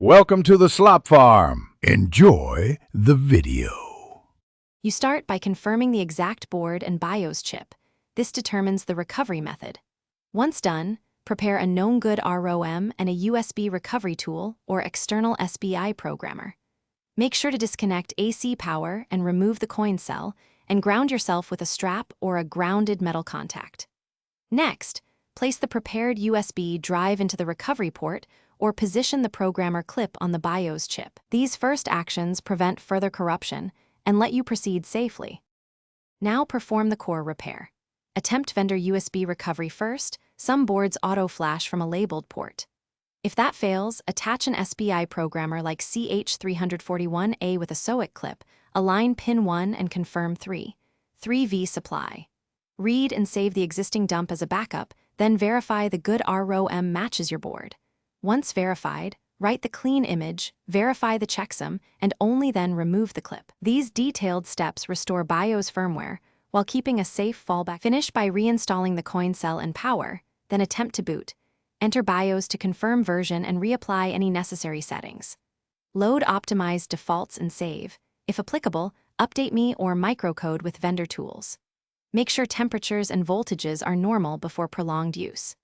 Welcome to the Slop Farm. Enjoy the video. You start by confirming the exact board and BIOS chip. This determines the recovery method. Once done, prepare a known good ROM and a USB recovery tool or external SBI programmer. Make sure to disconnect AC power and remove the coin cell, and ground yourself with a strap or a grounded metal contact. Next, place the prepared USB drive into the recovery port or position the programmer clip on the BIOS chip. These first actions prevent further corruption and let you proceed safely. Now perform the core repair. Attempt vendor USB recovery first. Some boards auto-flash from a labeled port. If that fails, attach an SBI programmer like CH341A with a SOIC clip, align pin 1 and confirm 3V supply. Read and save the existing dump as a backup, then verify the good ROM matches your board. Once verified, write the clean image, verify the checksum, and only then remove the clip. These detailed steps restore BIOS firmware while keeping a safe fallback. Finish by reinstalling the coin cell and power, then attempt to boot. Enter BIOS to confirm version and reapply any necessary settings. Load optimized defaults and save. If applicable, update me or microcode with vendor tools. Make sure temperatures and voltages are normal before prolonged use.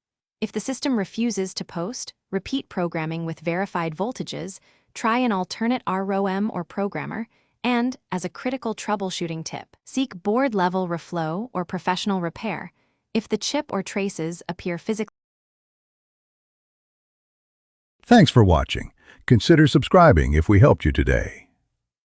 If the system refuses to post, repeat programming with verified voltages, try an alternate ROM or programmer, and, as a critical troubleshooting tip, seek board-level reflow or professional repair if the chip or traces appear physically. Thanks for watching. Consider subscribing if we helped you today.